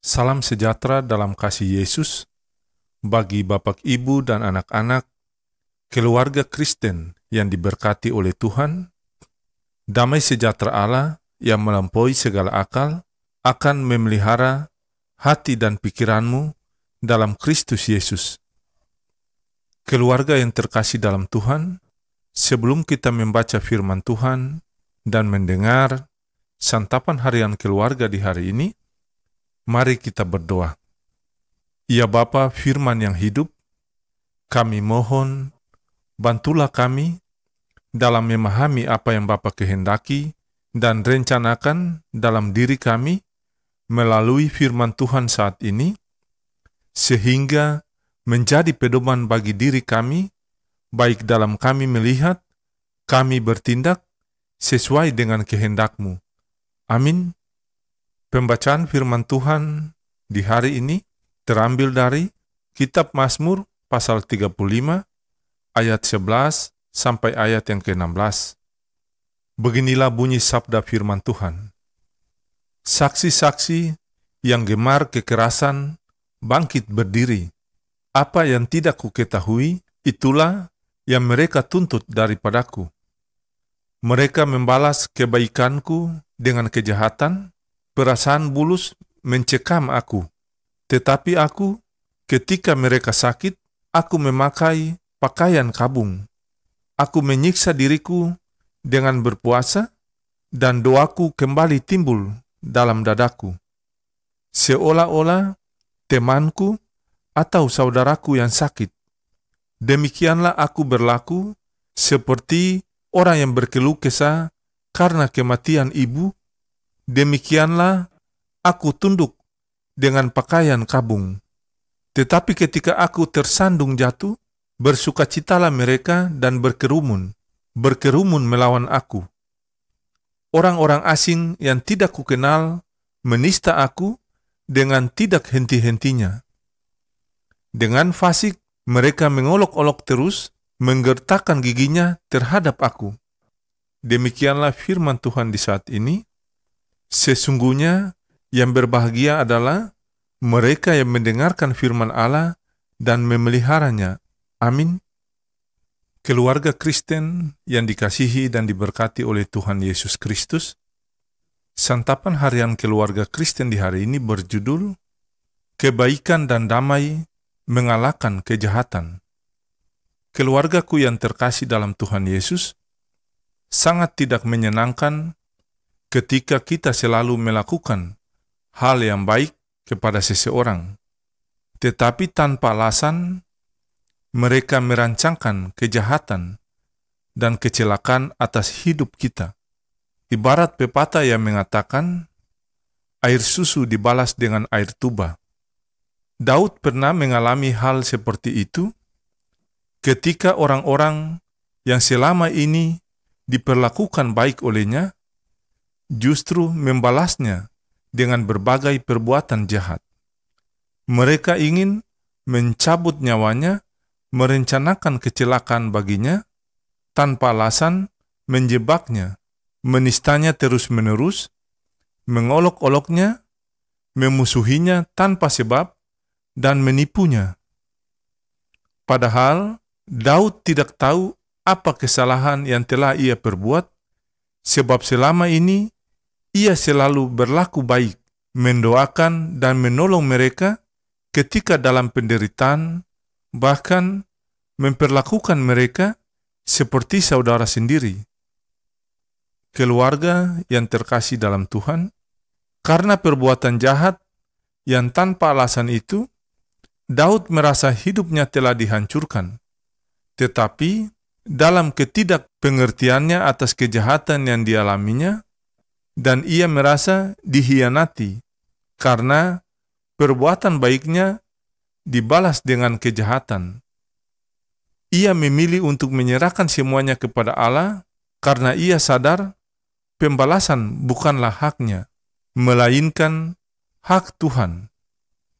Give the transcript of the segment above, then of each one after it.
Salam sejahtera dalam kasih Yesus bagi Bapak, Ibu, dan anak-anak, keluarga Kristen yang diberkati oleh Tuhan. Damai sejahtera Allah yang melampaui segala akal akan memelihara hati dan pikiranmu dalam Kristus Yesus. Keluarga yang terkasih dalam Tuhan, sebelum kita membaca firman Tuhan dan mendengar santapan harian keluarga di hari ini, mari kita berdoa. Ya Bapa firman yang hidup, kami mohon, bantulah kami dalam memahami apa yang Bapa kehendaki dan rencanakan dalam diri kami melalui firman Tuhan saat ini, sehingga menjadi pedoman bagi diri kami, baik dalam kami melihat, kami bertindak sesuai dengan kehendak-Mu. Amin. Pembacaan firman Tuhan di hari ini terambil dari Kitab Mazmur pasal 35 ayat 11 sampai ayat yang ke-16. Beginilah bunyi sabda firman Tuhan. Saksi-saksi yang gemar kekerasan bangkit berdiri. Apa yang tidak kuketahui, itulah yang mereka tuntut daripadaku. Mereka membalas kebaikanku dengan kejahatan. Perasaan bulus mencekam aku, tetapi aku, ketika mereka sakit, aku memakai pakaian kabung. Aku menyiksa diriku dengan berpuasa, dan doaku kembali timbul dalam dadaku. Seolah-olah temanku atau saudaraku yang sakit. Demikianlah aku berlaku seperti orang yang berkeluh kesah karena kematian ibu. Demikianlah aku tunduk dengan pakaian kabung. Tetapi ketika aku tersandung jatuh, bersukacitalah mereka dan berkerumun melawan aku. Orang-orang asing yang tidak kukenal menista aku dengan tidak henti-hentinya. Dengan fasik mereka mengolok-olok terus, menggertakkan giginya terhadap aku. Demikianlah firman Tuhan di saat ini. Sesungguhnya yang berbahagia adalah mereka yang mendengarkan firman Allah dan memeliharanya. Amin. Keluarga Kristen yang dikasihi dan diberkati oleh Tuhan Yesus Kristus, santapan harian keluarga Kristen di hari ini berjudul Kebaikan dan Damai Mengalahkan Kejahatan. Keluargaku yang terkasih dalam Tuhan Yesus, sangat tidak menyenangkan ketika kita selalu melakukan hal yang baik kepada seseorang, tetapi tanpa alasan mereka merancangkan kejahatan dan kecelakaan atas hidup kita. Ibarat pepatah yang mengatakan, air susu dibalas dengan air tuba. Daud pernah mengalami hal seperti itu ketika orang-orang yang selama ini diperlakukan baik olehnya justru membalasnya dengan berbagai perbuatan jahat. Mereka ingin mencabut nyawanya, merencanakan kecelakaan baginya, tanpa alasan menjebaknya, menistanya terus-menerus, mengolok-oloknya, memusuhinya tanpa sebab, dan menipunya. Padahal Daud tidak tahu apa kesalahan yang telah ia perbuat, sebab selama ini ia selalu berlaku baik, mendoakan dan menolong mereka ketika dalam penderitaan, bahkan memperlakukan mereka seperti saudara sendiri. Keluarga yang terkasih dalam Tuhan, karena perbuatan jahat yang tanpa alasan itu, Daud merasa hidupnya telah dihancurkan. Tetapi dalam ketidakpengertiannya atas kejahatan yang dialaminya, dan ia merasa dihianati karena perbuatan baiknya dibalas dengan kejahatan. Ia memilih untuk menyerahkan semuanya kepada Allah karena ia sadar pembalasan bukanlah haknya, melainkan hak Tuhan.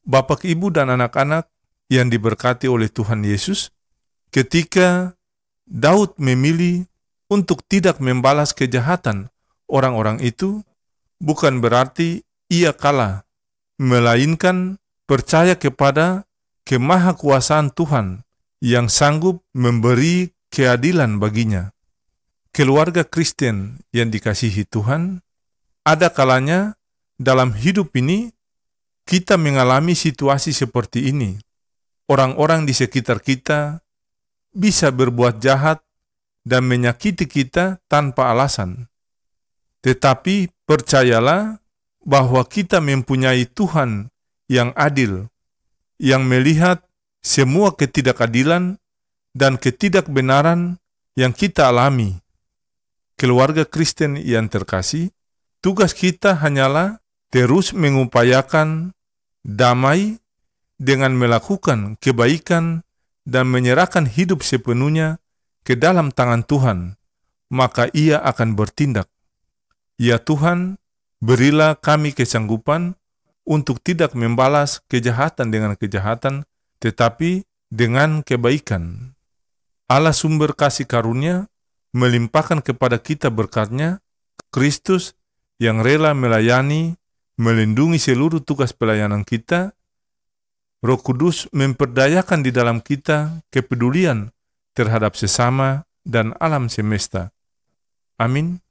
Bapak, Ibu, dan anak-anak yang diberkati oleh Tuhan Yesus, ketika Daud memilih untuk tidak membalas kejahatan orang-orang itu, bukan berarti ia kalah melainkan percaya kepada kemahakuasaan Tuhan yang sanggup memberi keadilan baginya. Keluarga Kristen yang dikasihi Tuhan, ada kalanya dalam hidup ini kita mengalami situasi seperti ini. Orang-orang di sekitar kita bisa berbuat jahat dan menyakiti kita tanpa alasan. Tetapi percayalah bahwa kita mempunyai Tuhan yang adil, yang melihat semua ketidakadilan dan ketidakbenaran yang kita alami. Keluarga Kristen yang terkasih, tugas kita hanyalah terus mengupayakan damai dengan melakukan kebaikan dan menyerahkan hidup sepenuhnya ke dalam tangan Tuhan, maka Ia akan bertindak. Ya Tuhan, berilah kami kesanggupan untuk tidak membalas kejahatan dengan kejahatan, tetapi dengan kebaikan. Allah sumber kasih karunia melimpahkan kepada kita berkat-Nya, Kristus yang rela melayani, melindungi seluruh tugas pelayanan kita. Roh Kudus memperdayakan di dalam kita kepedulian terhadap sesama dan alam semesta. Amin.